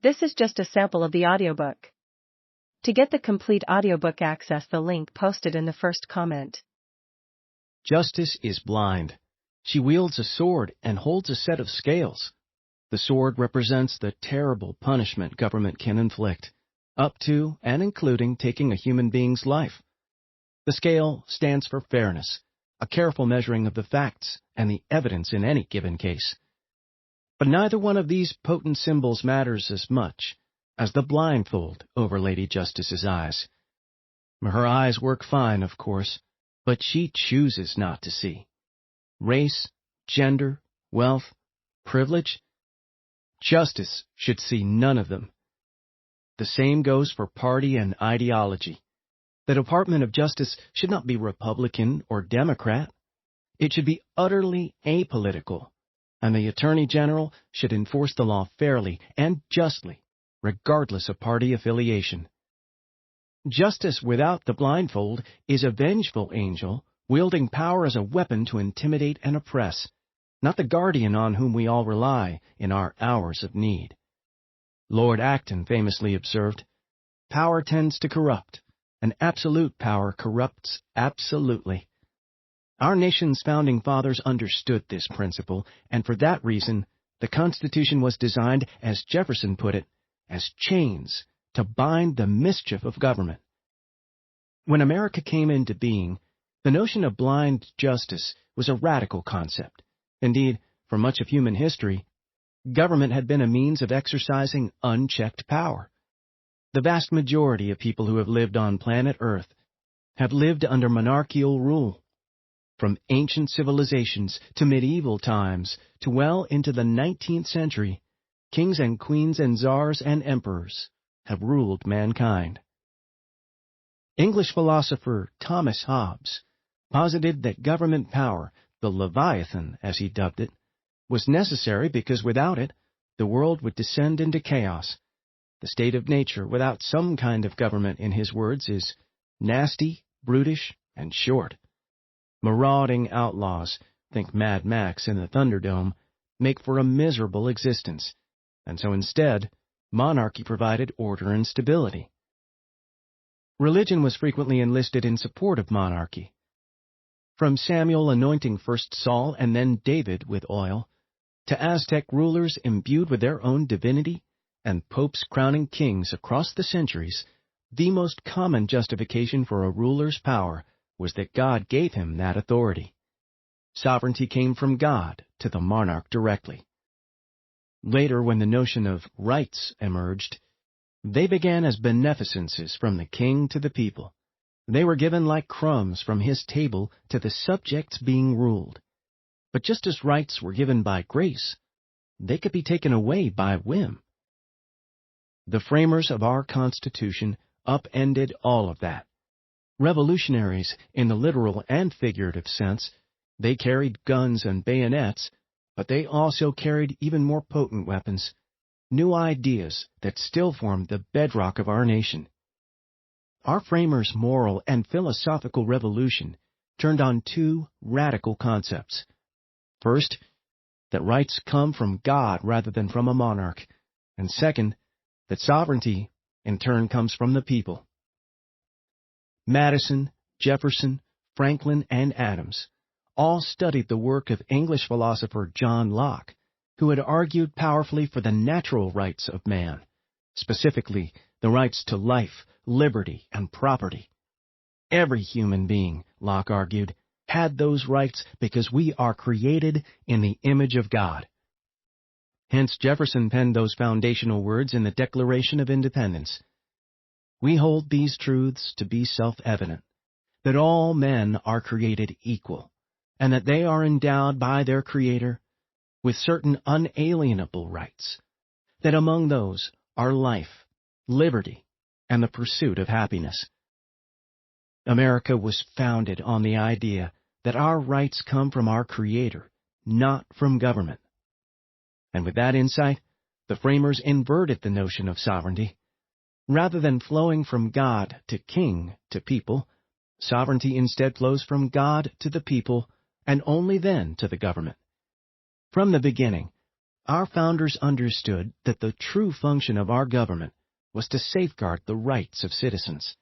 This is just a sample of the audiobook. To get the complete audiobook, access the link posted in the first comment. Justice is blind. She wields a sword and holds a set of scales. The sword represents the terrible punishment government can inflict, up to and including taking a human being's life. The scale stands for fairness, a careful measuring of the facts and the evidence in any given case. But neither one of these potent symbols matters as much as the blindfold over Lady Justice's eyes. Her eyes work fine, of course, but she chooses not to see. Race, gender, wealth, privilege. Justice should see none of them. The same goes for party and ideology. The Department of Justice should not be Republican or Democrat. It should be utterly apolitical, and the Attorney General should enforce the law fairly and justly, regardless of party affiliation. Justice without the blindfold is a vengeful angel, wielding power as a weapon to intimidate and oppress, not the guardian on whom we all rely in our hours of need. Lord Acton famously observed, "Power tends to corrupt, and absolute power corrupts absolutely." Our nation's founding fathers understood this principle, and for that reason, the Constitution was designed, as Jefferson put it, as chains to bind the mischief of government. When America came into being, the notion of blind justice was a radical concept. Indeed, for much of human history, government had been a means of exercising unchecked power. The vast majority of people who have lived on planet Earth have lived under monarchical rule. From ancient civilizations to medieval times to well into the 19th century, kings and queens and czars and emperors have ruled mankind. English philosopher Thomas Hobbes posited that government power, the Leviathan as he dubbed it, was necessary because without it, the world would descend into chaos. The state of nature without some kind of government, in his words, is nasty, brutish, and short. Marauding outlaws, think Mad Max in the Thunderdome, make for a miserable existence, and so instead, monarchy provided order and stability. Religion was frequently enlisted in support of monarchy. From Samuel anointing first Saul and then David with oil, to Aztec rulers imbued with their own divinity, and popes crowning kings across the centuries, the most common justification for a ruler's power was that God gave him that authority. Sovereignty came from God to the monarch directly. Later, when the notion of rights emerged, they began as beneficences from the king to the people. They were given like crumbs from his table to the subjects being ruled. But just as rights were given by grace, they could be taken away by whim. The framers of our Constitution upended all of that. Revolutionaries, in the literal and figurative sense, they carried guns and bayonets, but they also carried even more potent weapons, new ideas that still form the bedrock of our nation. Our framers' moral and philosophical revolution turned on two radical concepts. First, that rights come from God rather than from a monarch, and second, that sovereignty, in turn, comes from the people. Madison, Jefferson, Franklin, and Adams all studied the work of English philosopher John Locke, who had argued powerfully for the natural rights of man, specifically the rights to life, liberty, and property. Every human being, Locke argued, had those rights because we are created in the image of God. Hence Jefferson penned those foundational words in the Declaration of Independence. We hold these truths to be self-evident, that all men are created equal, and that they are endowed by their Creator with certain unalienable rights, that among those are life, liberty, and the pursuit of happiness. America was founded on the idea that our rights come from our Creator, not from government. And with that insight, the framers inverted the notion of sovereignty. Rather than flowing from God to king to people, sovereignty instead flows from God to the people, and only then to the government. From the beginning, Our founders understood that the true function of our government was to safeguard the rights of citizens.